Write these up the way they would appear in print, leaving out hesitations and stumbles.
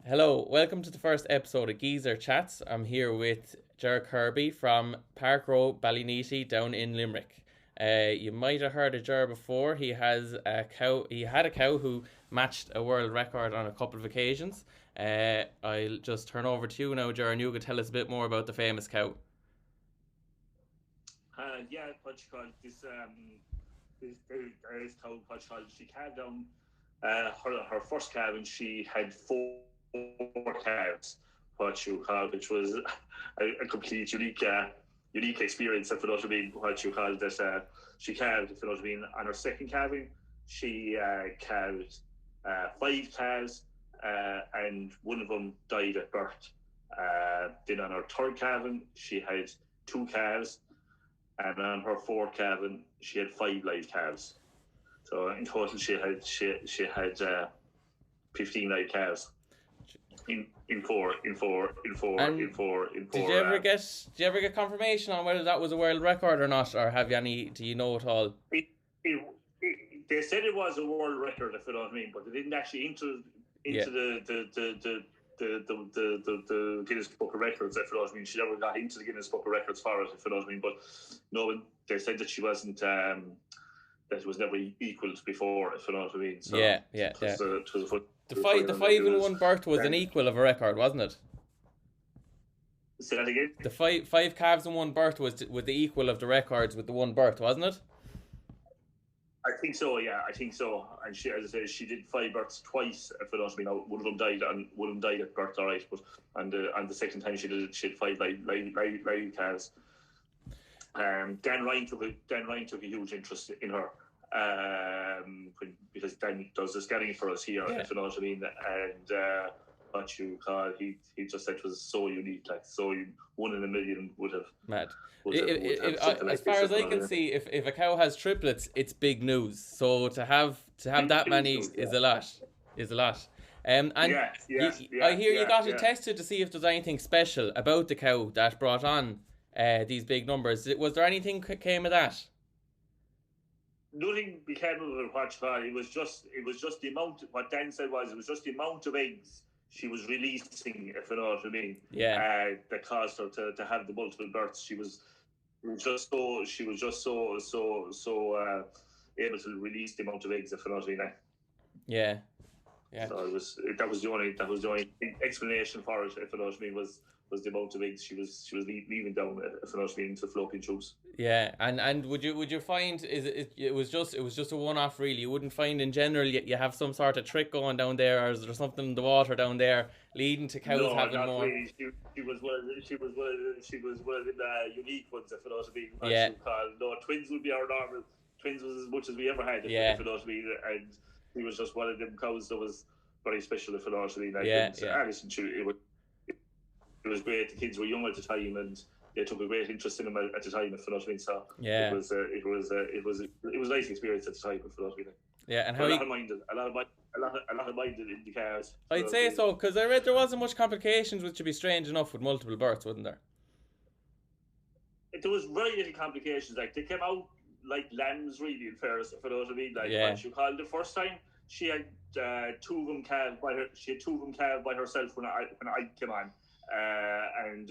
Hello, welcome to the first episode of Geyser Chats. I'm here with Ger Kirby from Park Row, Ballyneety, down in Limerick. You might have heard of Ger before. He has a cow. He had a cow who matched a world record on a couple of occasions. I'll just turn over to you now, Ger, and you could tell us a bit more about the famous cow. Yeah, what you call it, this cow, what you call it, she calved down her first calf, and she had four calves, what you call, which was a complete unique experience, if you know what I mean, what you call that. She calved, if you know what I mean. On her second calving, she calved five calves, and one of them died at birth. Then on her third calving, she had two calves, and on her fourth calving, she had five live calves. So in total, she had 15 live calves in four in four in four And in four in did four. you ever get confirmation on whether that was a world record or not, or have you any? Do you know at all? It, they said it was a world record, if you know what I mean, but they didn't actually Yeah, into the Guinness Book of Records, if you know what I mean. She never got into the Guinness Book of Records for it, if you know what I mean. But no, they said that she wasn't. That was never equaled before, if you know what I mean. So yeah, it yeah. was it was a foot. The five in one birth was an equal of a record, wasn't it? Say that again. The five calves in one birth was the equal of the records with the one birth, wasn't it? I think so. Yeah, I think so. And she, as I said, she did five births twice. If you know what I mean, now, one of them died, and one of them died at birth, all right. But and the second time she did it, she had five live calves. Dan Ryan took a huge interest in her, because Dan does the scanning for us here, Yeah, if you know what I mean. And what you call, he just said it was so unique, like one in a million mad. would have something As like far this, as if you I know what I can mean. see, if a cow has triplets, it's big news. So to have that many Yeah, is a lot, is a lot. And yeah, yeah, I yeah, hear you yeah, got it yeah. tested to see if there's anything special about the cow that brought on these big numbers. Was there anything came of that? Nothing became of it, what you call. It was just the amount. What Dan said was, it was just the amount of eggs she was releasing, if you know what I mean, Yeah, that caused her to have the multiple births. She was just so able to release the amount of eggs, if you know what I mean. yeah, yeah. So that was the only explanation for it, if you know what I mean, was the amount of eggs she was leaving down, if you know what I mean, into the fallopian tubes. Yeah, and would you find it was just a one off really? You wouldn't find in general you have some sort of trick going down there, or is there something in the water down there leading to cows No, having not more? really. She was one of the unique ones, if you know what I mean. What Yeah, you call, no, twins would be our normal. Twins was as much as we ever had, yeah, if you know what I mean. And he was just one of them cows that was very special, if you know what I mean. Like, yeah, and yeah, listen, it was great. The kids were young at the time, and they took a great interest in him at the time, if you know what I mean. So it yeah, was a nice experience at the time, if you know what I mean. yeah. And But how a you? lot of minded, a lot of minded in the cars, if you I'd know what I say mean. so because I read there wasn't much complications, which would be strange enough with multiple births, wouldn't there? There was very little complications. Like, they came out like lambs, really, in fairness, if you know what I mean. Like, Yeah, what you call, the first time she had two of them calved by her. She had two of them calved by herself when I came on. And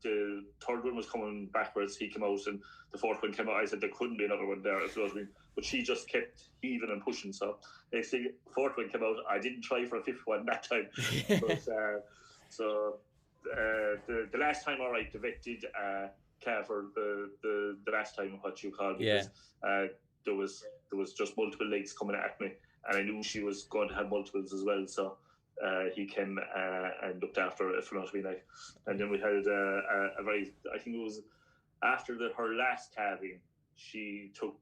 the third one was coming backwards. He came out, and the fourth one came out. I said there couldn't be another one there, if you know what I mean. But she just kept heaving and pushing. So next thing, fourth one came out. I didn't try for a fifth one that time. But so the last time, all right, the vet did for the last time, what you call, yeah, because there was just multiple legs coming at me, and I knew she was going to have multiples as well. So he came and looked after her, if you know what I mean. Like, and then we had a very, I think it was after her last calving, she took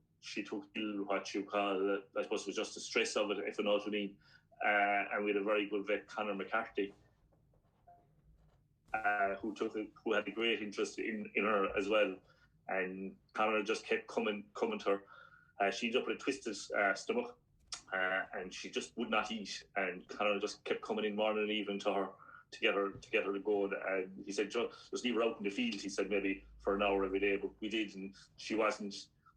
ill, what you call, I suppose it was just the stress of it, if you know what I mean. And we had a very good vet, Conor McCarthy, who had a great interest in her as well. And Conor just kept coming to her. She ended up with a twisted stomach, and she just would not eat. And Conor just kept coming in morning and evening to her to get her to go. And he said, just leave her out in the field. He said, maybe for an hour every day, but we did, and she wasn't.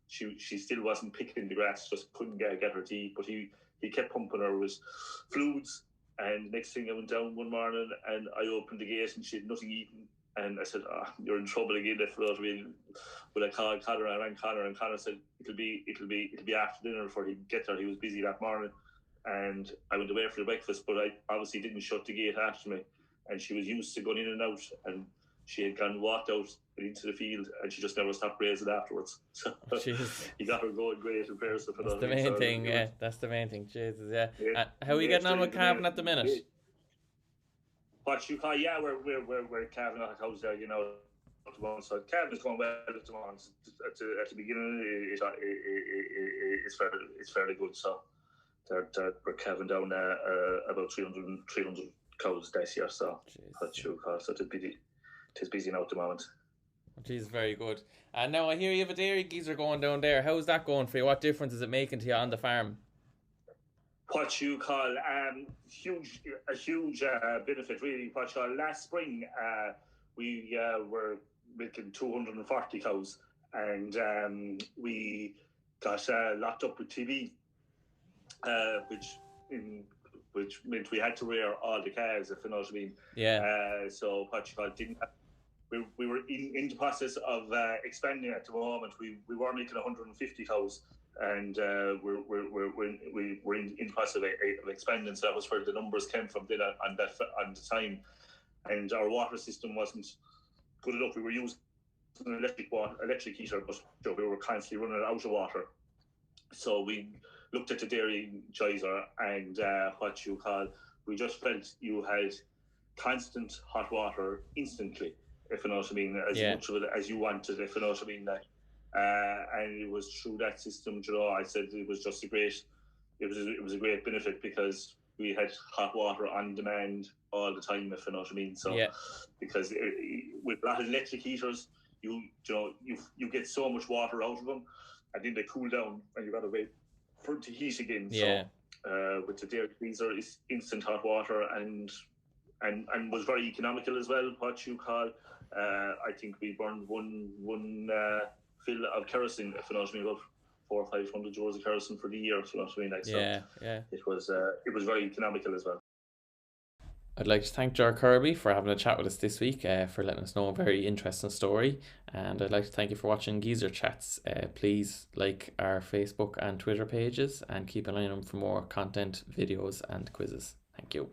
She still wasn't picking the grass. Just couldn't get her to eat. But he kept pumping her with fluids, And next thing I went down one morning and I opened the gate and she had nothing eaten. And I said, you're in trouble again. If I mean, will I call Connor? I rang Connor, and Connor said it'll be after dinner before he'd get there. He was busy that morning, and I went away for the breakfast. But I obviously didn't shut the gate after me, and she was used to going in and out, and she had walked out into the field, and she just never stopped grazing afterwards. So he got her going great in Paris. That's the main thing. Yeah, that's the main thing. Jesus, yeah. How are you getting on with calving at the minute? What you call, we're calving at the house there, you know. So calving is going well at the moment. At the beginning, it's fairly good. So we're calving down about 300 cows this year. So what you call, so it's busy now at the moment. Jeez, very good. And now I hear you have a dairy geezer going down there. How's that going for you? What difference is it making to you on the farm? What you call a huge benefit, really. What you call last spring, we were milking 240 cows, and we got locked up with TB, which meant we had to rear all the calves, if you know what I mean. Yeah. So what you call we were in the process of expanding at the moment. We were making 150 cows. And we're in the process of expanding, so that was where the numbers came from. Then on the time, and our water system wasn't good enough. We were using an electric heater, but we were constantly running out of water. So we looked at the dairy geyser, and we just felt you had constant hot water instantly, if you know what I mean, as much of it as you wanted, if you know what I mean. And it was through that system, you know, I said it was just it was a great benefit because we had hot water on demand all the time, if you know what I mean. So because with a lot of electric heaters, you get so much water out of them, and then they cool down, and you got to wait for it to heat again. Yeah. So with the dairy freezer, it's instant hot water, and was very economical as well. What you call, I think we burned one fill of kerosene, if you know what I mean, about 400 or 500 euros of kerosene for the year, if you know what I mean. Like, so it was very economical as well. I'd like to thank Ger Kirby for having a chat with us this week, for letting us know a very interesting story, and I'd like to thank you for watching Geyser Chats. Please like our Facebook and Twitter pages and keep an eye on them for more content, videos and quizzes. Thank you.